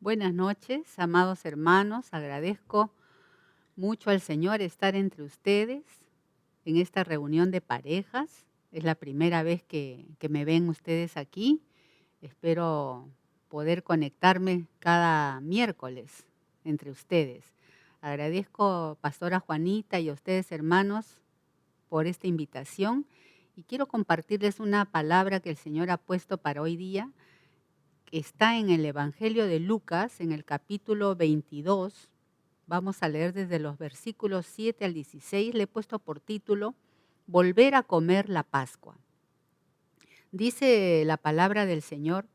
Buenas noches, amados hermanos. Agradezco mucho al Señor estar entre ustedes en esta reunión de parejas. Es la primera vez que me ven ustedes aquí. Espero poder conectarme cada miércoles entre ustedes. Agradezco, Pastora Juanita, y a ustedes, hermanos, por esta invitación. Y quiero compartirles una palabra que el Señor ha puesto para hoy día. Está en el Evangelio de Lucas, en el capítulo 22. Vamos a leer desde los versículos 7 al 16. Le he puesto por título, Volver a comer la Pascua. Dice la palabra del Señor,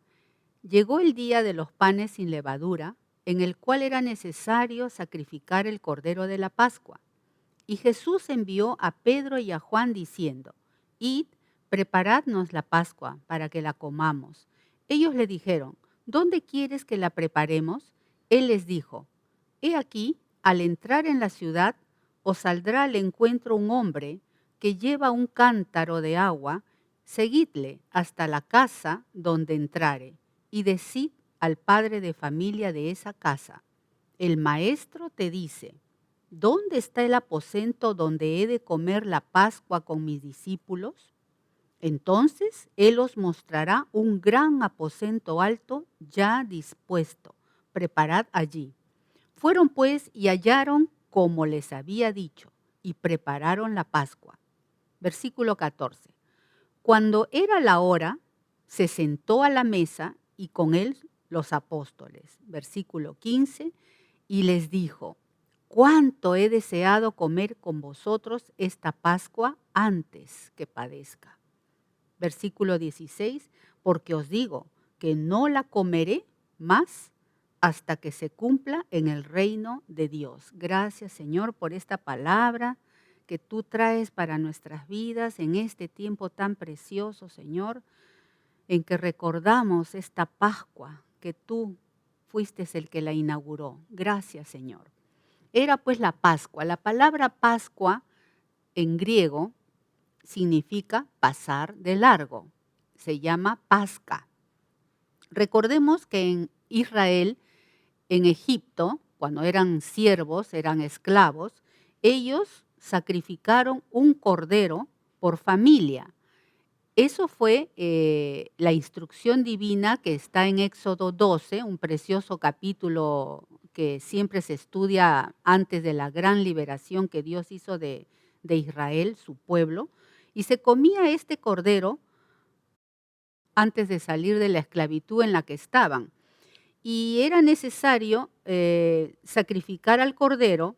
llegó el día de los panes sin levadura, en el cual era necesario sacrificar el cordero de la Pascua. Y Jesús envió a Pedro y a Juan diciendo, id, preparadnos la Pascua para que la comamos. Ellos le dijeron, ¿dónde quieres que la preparemos? Él les dijo, he aquí, al entrar en la ciudad, os saldrá al encuentro un hombre que lleva un cántaro de agua, seguidle hasta la casa donde entrare, y decid al padre de familia de esa casa, el maestro te dice, ¿dónde está el aposento donde he de comer la Pascua con mis discípulos? Entonces él os mostrará un gran aposento alto ya dispuesto. Preparad allí. Fueron pues y hallaron como les había dicho y prepararon la Pascua. Versículo 14. Cuando era la hora, se sentó a la mesa y con él los apóstoles. Versículo 15. Y les dijo, cuánto he deseado comer con vosotros esta Pascua antes que padezca. Versículo 16, porque os digo que no la comeré más hasta que se cumpla en el reino de Dios. Gracias, Señor, por esta palabra que tú traes para nuestras vidas en este tiempo tan precioso, Señor, en que recordamos esta Pascua que tú fuiste el que la inauguró. Gracias, Señor. Era pues la Pascua. La palabra Pascua en griego significa pasar de largo. Se llama Pasca. Recordemos que en Israel, en Egipto, cuando eran siervos, eran esclavos, ellos sacrificaron un cordero por familia. Eso fue la instrucción divina que está en Éxodo 12, un precioso capítulo que siempre se estudia antes de la gran liberación que Dios hizo de Israel, su pueblo, y se comía este cordero antes de salir de la esclavitud en la que estaban. Y era necesario sacrificar al cordero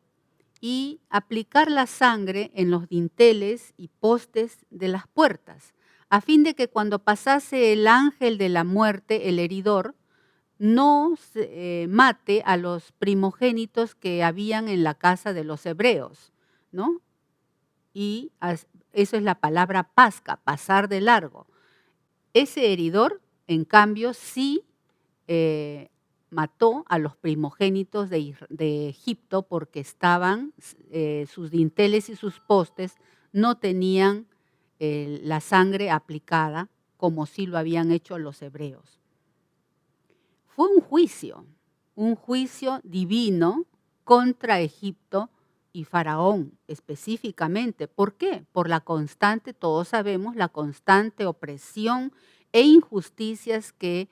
y aplicar la sangre en los dinteles y postes de las puertas, a fin de que cuando pasase el ángel de la muerte, el heridor, no mate a los primogénitos que habían en la casa de los hebreos, ¿no? Y eso es la palabra pasca, pasar de largo. Ese heridor, en cambio, sí mató a los primogénitos de Egipto porque estaban, sus dinteles y sus postes no tenían la sangre aplicada como sí lo habían hecho los hebreos. Fue un juicio divino contra Egipto y Faraón específicamente. ¿Por qué? Por la constante, todos sabemos, la constante opresión e injusticias que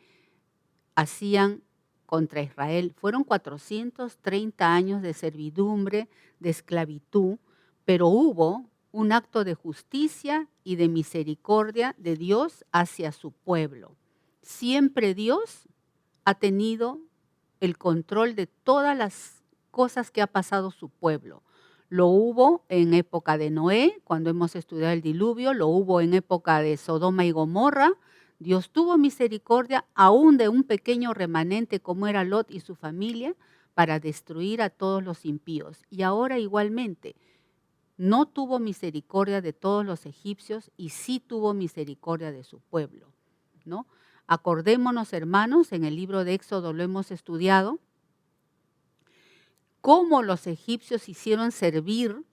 hacían contra Israel. Fueron 430 años de servidumbre, de esclavitud, pero hubo un acto de justicia y de misericordia de Dios hacia su pueblo. Siempre Dios ha tenido el control de todas las cosas que ha pasado su pueblo. Lo hubo en época de Noé, cuando hemos estudiado el diluvio, lo hubo en época de Sodoma y Gomorra. Dios tuvo misericordia aún de un pequeño remanente como era Lot y su familia para destruir a todos los impíos. Y ahora igualmente, no tuvo misericordia de todos los egipcios y sí tuvo misericordia de su pueblo, ¿no? Acordémonos, hermanos, en el libro de Éxodo lo hemos estudiado, cómo los egipcios hicieron servir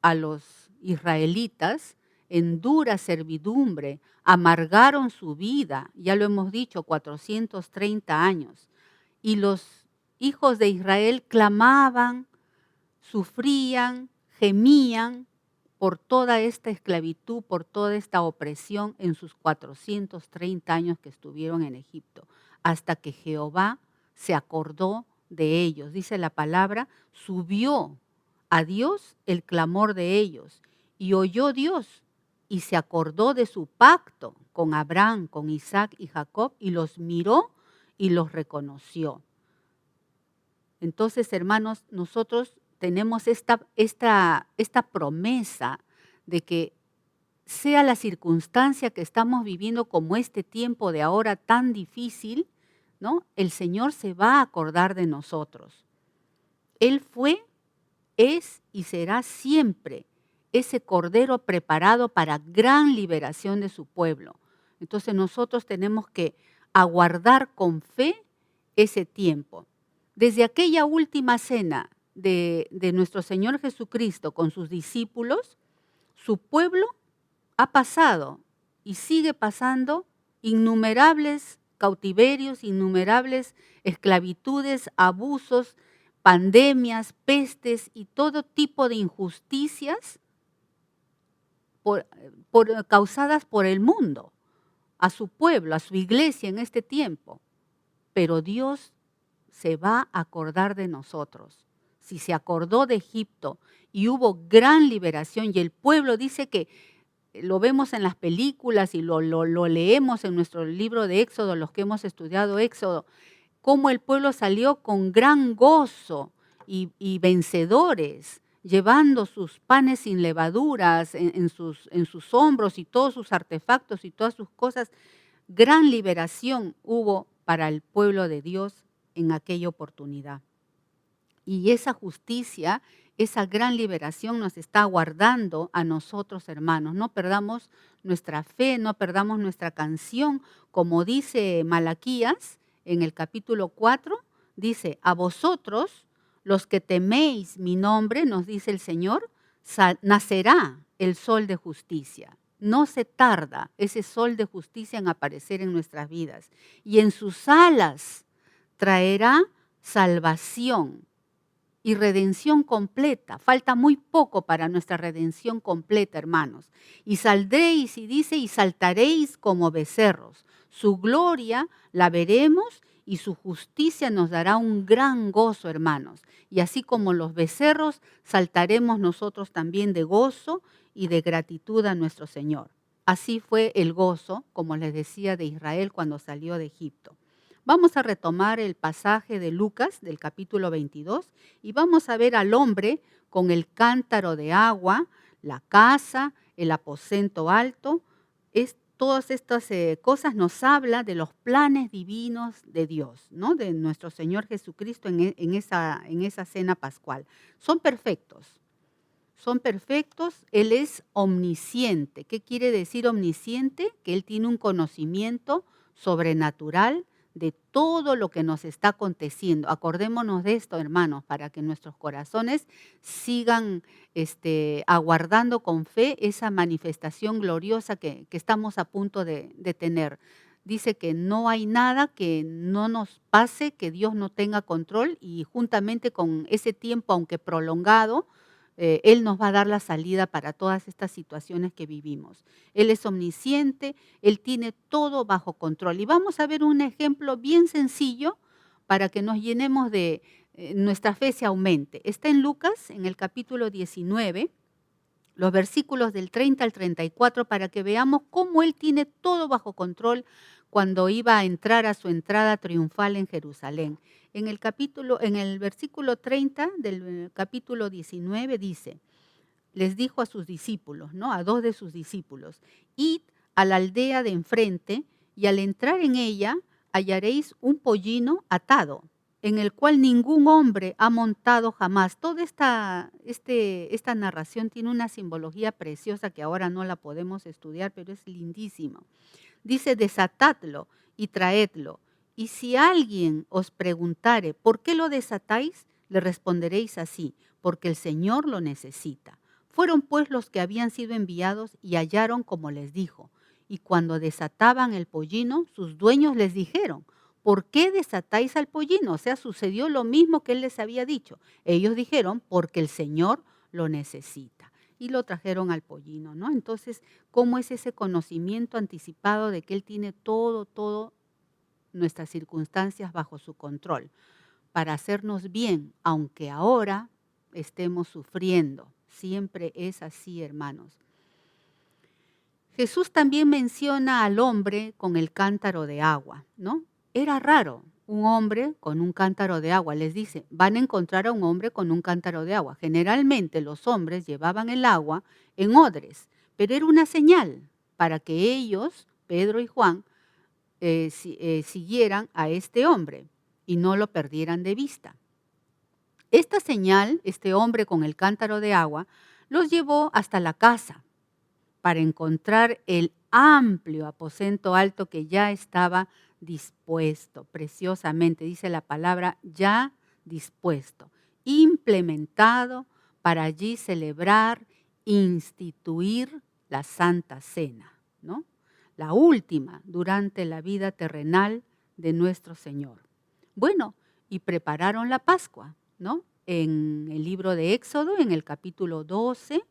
a los israelitas en dura servidumbre, amargaron su vida, ya lo hemos dicho, 430 años, y los hijos de Israel clamaban, sufrían, gemían por toda esta esclavitud, por toda esta opresión en sus 430 años que estuvieron en Egipto, hasta que Jehová se acordó de ellos. Dice la palabra, subió a Dios el clamor de ellos y oyó Dios y se acordó de su pacto con Abraham, con Isaac y Jacob y los miró y los reconoció. Entonces, hermanos, nosotros tenemos esta promesa de que sea la circunstancia que estamos viviendo como este tiempo de ahora tan difícil, ¿no? El Señor se va a acordar de nosotros. Él fue, es y será siempre ese cordero preparado para gran liberación de su pueblo. Entonces nosotros tenemos que aguardar con fe ese tiempo. Desde aquella última cena de nuestro Señor Jesucristo con sus discípulos, su pueblo ha pasado y sigue pasando innumerables cautiverios, innumerables esclavitudes, abusos, pandemias, pestes y todo tipo de injusticias causadas por el mundo, a su pueblo, a su iglesia en este tiempo. Pero Dios se va a acordar de nosotros. Si se acordó de Egipto y hubo gran liberación y el pueblo dice que lo vemos en las películas y lo leemos en nuestro libro de Éxodo, los que hemos estudiado Éxodo, cómo el pueblo salió con gran gozo y vencedores, llevando sus panes sin levaduras en sus hombros y todos sus artefactos y todas sus cosas. Gran liberación hubo para el pueblo de Dios en aquella oportunidad. Y esa justicia, esa gran liberación nos está aguardando a nosotros, hermanos. No perdamos nuestra fe, no perdamos nuestra canción. Como dice Malaquías en el capítulo 4, dice, a vosotros, los que teméis mi nombre, nos dice el Señor, nacerá el sol de justicia. No se tarda ese sol de justicia en aparecer en nuestras vidas. Y en sus alas traerá salvación y redención completa. Falta muy poco para nuestra redención completa, hermanos. Y saldréis, y dice, y saltaréis como becerros. Su gloria la veremos y su justicia nos dará un gran gozo, hermanos. Y así como los becerros, saltaremos nosotros también de gozo y de gratitud a nuestro Señor. Así fue el gozo, como les decía, de Israel cuando salió de Egipto. Vamos a retomar el pasaje de Lucas del capítulo 22 y vamos a ver al hombre con el cántaro de agua, la casa, el aposento alto. Todas estas cosas nos habla de los planes divinos de Dios, ¿no? De nuestro Señor Jesucristo en esa cena pascual. Son perfectos. Son perfectos, Él es omnisciente. ¿Qué quiere decir omnisciente? Que Él tiene un conocimiento sobrenatural de todo lo que nos está aconteciendo. Acordémonos de esto, hermanos, para que nuestros corazones sigan aguardando con fe esa manifestación gloriosa que estamos a punto de tener. Dice que no hay nada que no nos pase, que Dios no tenga control y juntamente con ese tiempo, aunque prolongado, Él nos va a dar la salida para todas estas situaciones que vivimos. Él es omnisciente, Él tiene todo bajo control. Y vamos a ver un ejemplo bien sencillo para que nos llenemos de nuestra fe se aumente. Está en Lucas, en el capítulo 19, los versículos del 30 al 34, para que veamos cómo Él tiene todo bajo control cuando iba a entrar a su entrada triunfal en Jerusalén. En el versículo 30 del capítulo 19 dice, les dijo a sus discípulos, ¿no? A dos de sus discípulos, id a la aldea de enfrente y al entrar en ella hallaréis un pollino atado, en el cual ningún hombre ha montado jamás. Toda esta narración tiene una simbología preciosa que ahora no la podemos estudiar, pero es lindísima. Dice, desatadlo y traedlo. Y si alguien os preguntare, ¿por qué lo desatáis? Le responderéis así, porque el Señor lo necesita. Fueron pues los que habían sido enviados y hallaron como les dijo. Y cuando desataban el pollino, sus dueños les dijeron, ¿por qué desatáis al pollino? O sea, sucedió lo mismo que él les había dicho. Ellos dijeron, porque el Señor lo necesita. Y lo trajeron al pollino, ¿no? Entonces, ¿cómo es ese conocimiento anticipado de que Él tiene todo nuestras circunstancias bajo su control para hacernos bien, aunque ahora estemos sufriendo? Siempre es así, hermanos. Jesús también menciona al hombre con el cántaro de agua, ¿no? Era raro un hombre con un cántaro de agua. Les dice, van a encontrar a un hombre con un cántaro de agua. Generalmente los hombres llevaban el agua en odres, pero era una señal para que ellos, Pedro y Juan, siguieran a este hombre y no lo perdieran de vista. Esta señal, este hombre con el cántaro de agua, los llevó hasta la casa para encontrar el amplio aposento alto que ya estaba dispuesto, preciosamente, dice la palabra, ya dispuesto, implementado para allí celebrar, instituir la Santa Cena, ¿no? La última durante la vida terrenal de nuestro Señor. Bueno, y prepararon la Pascua, ¿no? En el libro de Éxodo, en el capítulo 12,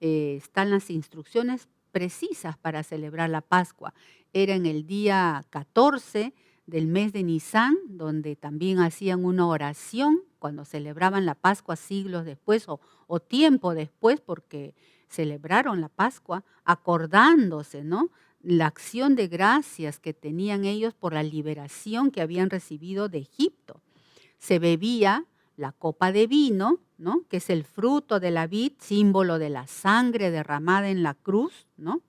están las instrucciones precisas para celebrar la Pascua. Era en el día 14 del mes de Nisán, donde también hacían una oración cuando celebraban la Pascua siglos después o tiempo después, porque celebraron la Pascua acordándose, ¿no? La acción de gracias que tenían ellos por la liberación que habían recibido de Egipto. Se bebía la copa de vino, ¿no? Que es el fruto de la vid, símbolo de la sangre derramada en la cruz, ¿no?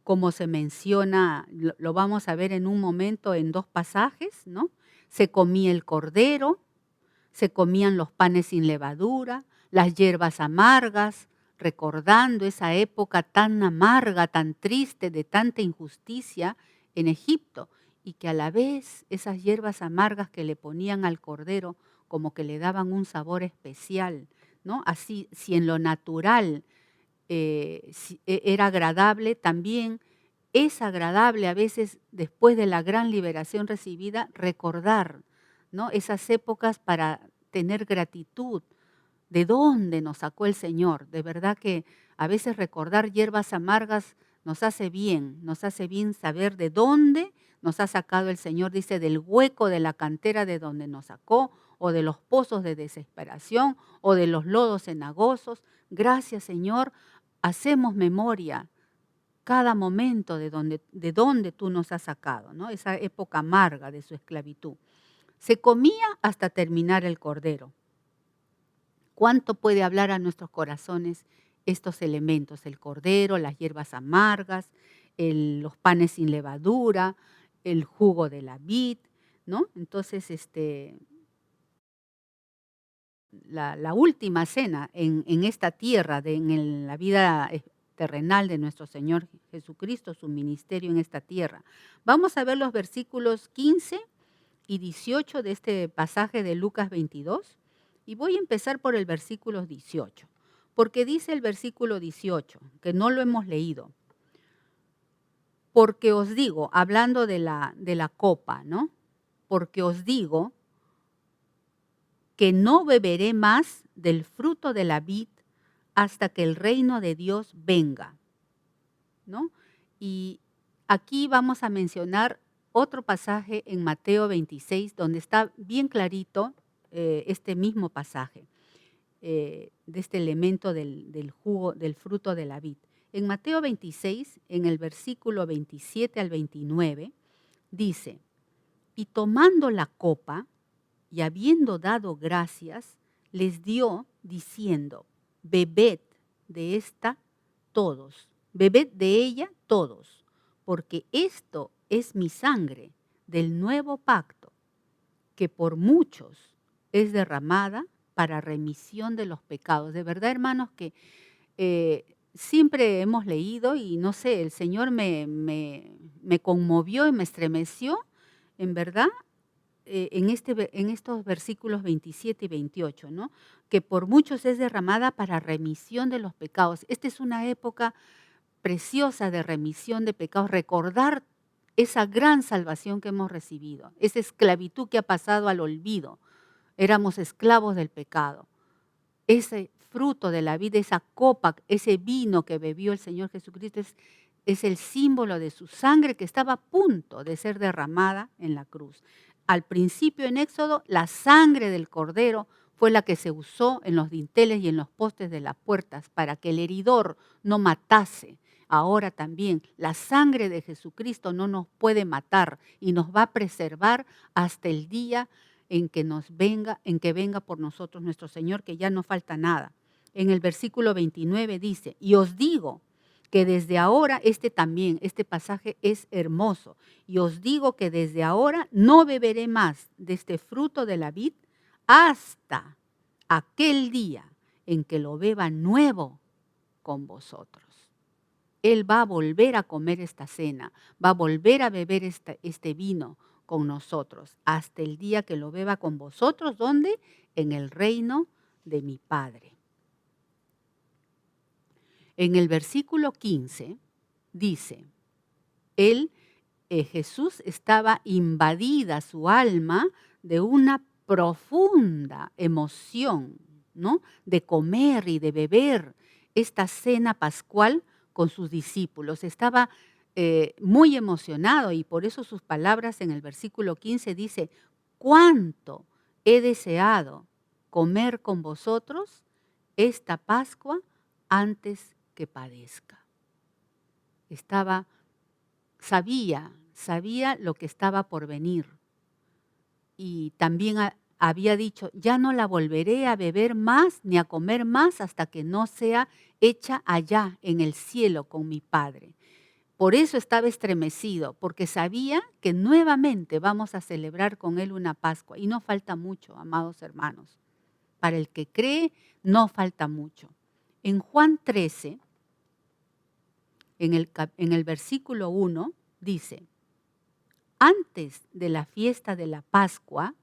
Como se menciona, lo vamos a ver en un momento en dos pasajes, ¿no? Se comía el cordero, se comían los panes sin levadura, las hierbas amargas, recordando esa época tan amarga, tan triste, de tanta injusticia en Egipto, y que a la vez esas hierbas amargas que le ponían al cordero como que le daban un sabor especial, ¿no? Así, si en lo natural era agradable, también es agradable a veces después de la gran liberación recibida recordar, ¿no? Esas épocas para tener gratitud. ¿De dónde nos sacó el Señor? De verdad que a veces recordar hierbas amargas nos hace bien saber de dónde nos ha sacado el Señor, dice, del hueco de la cantera de donde nos sacó, o de los pozos de desesperación, o de los lodos cenagosos. Gracias, Señor, hacemos memoria cada momento de donde tú nos has sacado, ¿no? Esa época amarga de su esclavitud. Se comía hasta terminar el cordero. ¿Cuánto puede hablar a nuestros corazones estos elementos? El cordero, las hierbas amargas, los panes sin levadura, el jugo de la vid, ¿no? Entonces, la última cena en esta tierra, en la vida terrenal de nuestro Señor Jesucristo, su ministerio en esta tierra. Vamos a ver los versículos 15 y 18 de este pasaje de Lucas 22. Y voy a empezar por el versículo 18, porque dice el versículo 18, que no lo hemos leído. Porque os digo, hablando de la copa, ¿no? Porque os digo que no beberé más del fruto de la vid hasta que el reino de Dios venga, ¿no? Y aquí vamos a mencionar otro pasaje en Mateo 26, donde está bien clarito este mismo pasaje, de este elemento del jugo, del fruto de la vid. En Mateo 26, en el versículo 27 al 29, dice, y tomando la copa, y habiendo dado gracias, les dio diciendo, bebed de esta todos, bebed de ella todos, porque esto es mi sangre del nuevo pacto, que por muchos es derramada para remisión de los pecados. De verdad, hermanos, que siempre hemos leído y no sé, el Señor me conmovió y me estremeció, en verdad, en estos versículos 27 y 28, ¿no? Que por muchos es derramada para remisión de los pecados. Esta es una época preciosa de remisión de pecados, recordar esa gran salvación que hemos recibido, esa esclavitud que ha pasado al olvido. Éramos esclavos del pecado. Ese fruto de la vida, esa copa, ese vino que bebió el Señor Jesucristo es el símbolo de su sangre que estaba a punto de ser derramada en la cruz. Al principio en Éxodo, la sangre del cordero fue la que se usó en los dinteles y en los postes de las puertas para que el heridor no matase. Ahora también la sangre de Jesucristo no nos puede matar y nos va a preservar hasta el día en que venga por nosotros nuestro Señor, que ya no falta nada. En el versículo 29 dice, y os digo que desde ahora, este pasaje es hermoso, y os digo que desde ahora no beberé más de este fruto de la vid hasta aquel día en que lo beba nuevo con vosotros. Él va a volver a comer esta cena, va a volver a beber este vino con nosotros, hasta el día que lo beba con vosotros, ¿dónde? En el reino de mi Padre. En el versículo 15 dice, Jesús estaba invadida su alma de una profunda emoción, ¿no? De comer y de beber esta cena pascual con sus discípulos. Estaba muy emocionado y por eso sus palabras en el versículo 15 dice, ¿cuánto he deseado comer con vosotros esta Pascua antes que padezca? Sabía lo que estaba por venir. Y también había dicho, ya no la volveré a beber más ni a comer más hasta que no sea hecha allá en el cielo con mi Padre. Por eso estaba estremecido, porque sabía que nuevamente vamos a celebrar con él una Pascua. Y no falta mucho, amados hermanos. Para el que cree, no falta mucho. En Juan 13, en el versículo 1, dice, antes de la fiesta de la Pascua,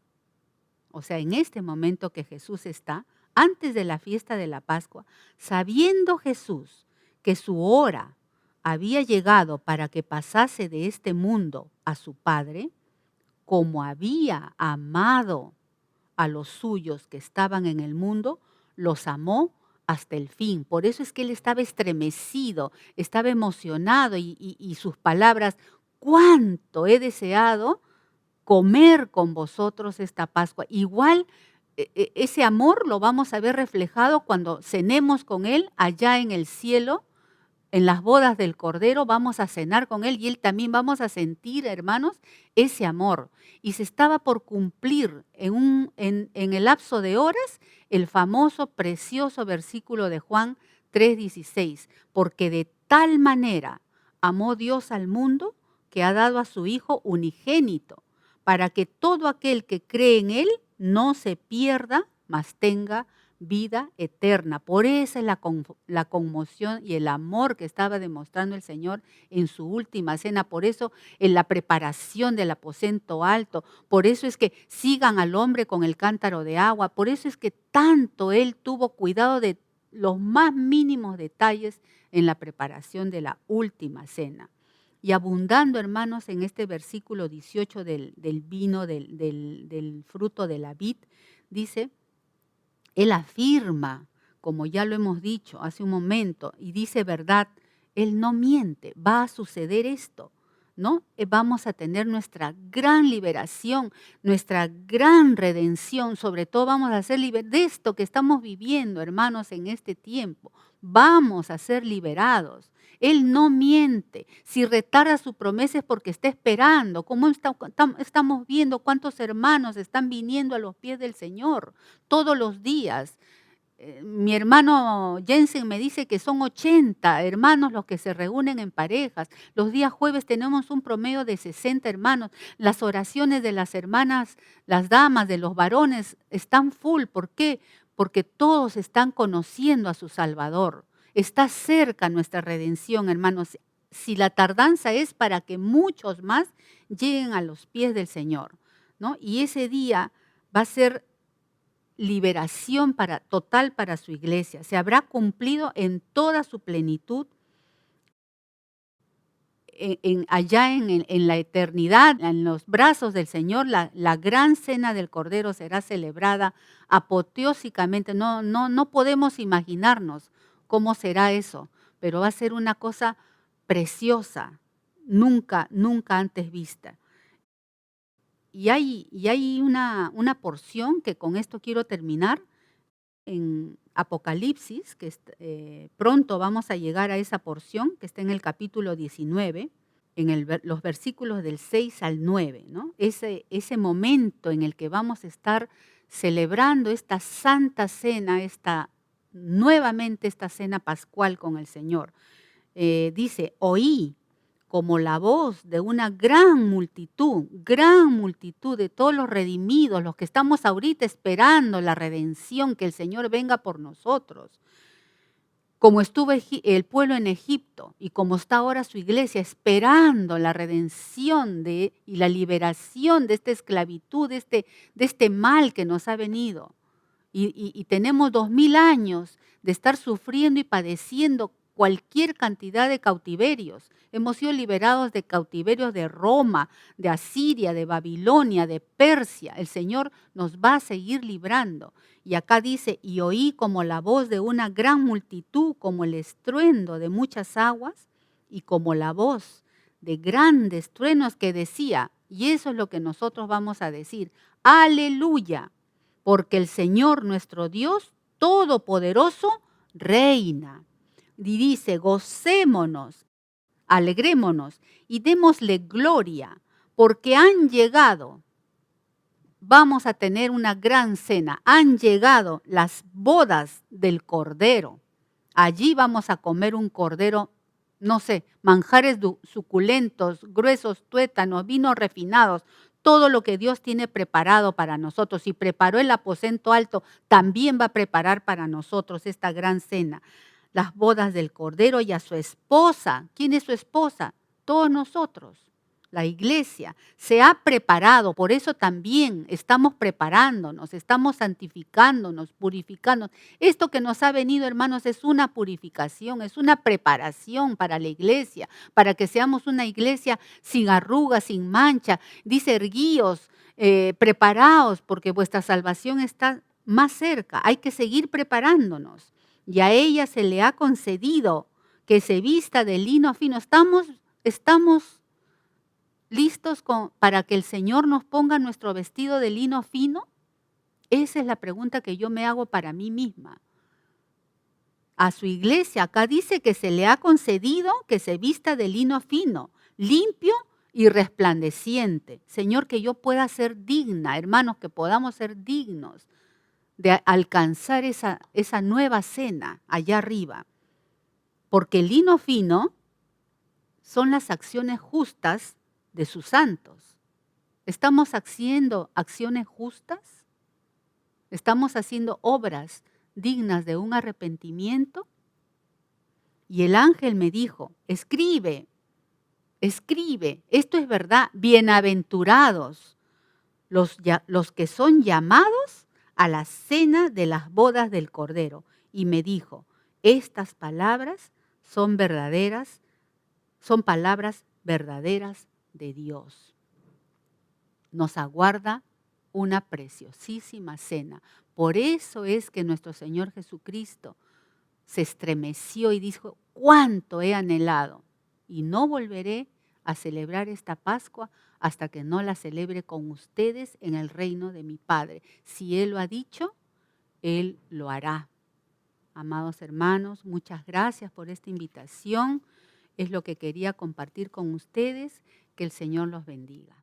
o sea, en este momento que Jesús está, antes de la fiesta de la Pascua, sabiendo Jesús que su hora había llegado para que pasase de este mundo a su Padre, como había amado a los suyos que estaban en el mundo, los amó hasta el fin. Por eso es que él estaba estremecido, estaba emocionado y sus palabras, cuánto he deseado comer con vosotros esta Pascua. Igual ese amor lo vamos a ver reflejado cuando cenemos con él allá en el cielo, en las bodas del Cordero, vamos a cenar con él y él también vamos a sentir, hermanos, ese amor. Y se estaba por cumplir en el lapso de horas el famoso, precioso versículo de Juan 3:16, porque de tal manera amó Dios al mundo que ha dado a su Hijo unigénito, para que todo aquel que cree en él no se pierda, mas tenga vida eterna. Por eso es la conmoción y el amor que estaba demostrando el Señor en su última cena. Por eso en la preparación del aposento alto. Por eso es que sigan al hombre con el cántaro de agua. Por eso es que tanto Él tuvo cuidado de los más mínimos detalles en la preparación de la última cena. Y abundando, hermanos, en este versículo 18 del vino, del fruto de la vid, dice, él afirma, como ya lo hemos dicho hace un momento, y dice verdad, él no miente, va a suceder esto, ¿no? Vamos a tener nuestra gran liberación, nuestra gran redención, sobre todo vamos a ser liberados de esto que estamos viviendo, hermanos, en este tiempo. Vamos a ser liberados. Él no miente. Si retarda su promesa es porque está esperando. Como estamos viendo cuántos hermanos están viniendo a los pies del Señor todos los días. Mi hermano Jensen me dice que son 80 hermanos los que se reúnen en parejas. Los días jueves tenemos un promedio de 60 hermanos. Las oraciones de las hermanas, las damas, de los varones están full. ¿Por qué? Porque todos están conociendo a su Salvador. Está cerca nuestra redención, hermanos. Si la tardanza es para que muchos más lleguen a los pies del Señor, ¿no? Y ese día va a ser liberación total para su iglesia. Se habrá cumplido en toda su plenitud allá en la eternidad, en los brazos del Señor, la gran cena del Cordero será celebrada apoteósicamente. No podemos imaginarnos cómo será eso, pero va a ser una cosa preciosa, nunca antes vista. Y hay una porción que con esto quiero terminar, en Apocalipsis, que pronto vamos a llegar a esa porción, que está en el capítulo 19, los versículos del 6 al 9, ¿no? Ese momento en el que vamos a estar celebrando esta santa cena, nuevamente esta cena pascual con el Señor. Dice, oí como la voz de una gran multitud de todos los redimidos, los que estamos ahorita esperando la redención, que el Señor venga por nosotros. Como estuvo el pueblo en Egipto y como está ahora su iglesia esperando la redención y la liberación de esta esclavitud, de este mal que nos ha venido. Y tenemos 2000 años de estar sufriendo y padeciendo cualquier cantidad de cautiverios. Hemos sido liberados de cautiverios de Roma, de Asiria, de Babilonia, de Persia. El Señor nos va a seguir librando. Y acá dice, y oí como la voz de una gran multitud, como el estruendo de muchas aguas, y como la voz de grandes truenos que decía, y eso es lo que nosotros vamos a decir, aleluya, porque el Señor nuestro Dios Todopoderoso reina. Y dice, gocémonos, alegrémonos y démosle gloria, porque han llegado, vamos a tener una gran cena, han llegado las bodas del Cordero. Allí vamos a comer un cordero, no sé, manjares suculentos, gruesos tuétanos, vinos refinados, todo lo que Dios tiene preparado para nosotros. Y preparó el aposento alto, también va a preparar para nosotros esta gran cena. Las bodas del Cordero y a su esposa. ¿Quién es su esposa? Todos nosotros. La iglesia se ha preparado, por eso también estamos preparándonos, estamos santificándonos, purificándonos. Esto que nos ha venido, hermanos, es una purificación, es una preparación para la iglesia, para que seamos una iglesia sin arrugas, sin mancha. Dice, erguíos, preparaos, porque vuestra salvación está más cerca. Hay que seguir preparándonos. Y a ella se le ha concedido que se vista de lino fino. Estamos listos para que el Señor nos ponga nuestro vestido de lino fino. Esa es la pregunta que yo me hago para mí misma. A su iglesia, acá dice que se le ha concedido que se vista de lino fino, limpio y resplandeciente. Señor, que yo pueda ser digna, hermanos, que podamos ser dignos de alcanzar esa nueva cena allá arriba. Porque el lino fino son las acciones justas de sus santos. ¿Estamos haciendo acciones justas? ¿Estamos haciendo obras dignas de un arrepentimiento? Y el ángel me dijo, escribe, esto es verdad, bienaventurados los que son llamados a la cena de las bodas del Cordero. Y me dijo, estas palabras son verdaderas, son palabras verdaderas de Dios. Nos aguarda una preciosísima cena. Por eso es que nuestro Señor Jesucristo se estremeció y dijo, cuánto he anhelado y no volveré a celebrar esta Pascua hasta que no la celebre con ustedes en el reino de mi Padre. Si Él lo ha dicho, Él lo hará. Amados hermanos, muchas gracias por esta invitación. Es lo que quería compartir con ustedes. Que el Señor los bendiga.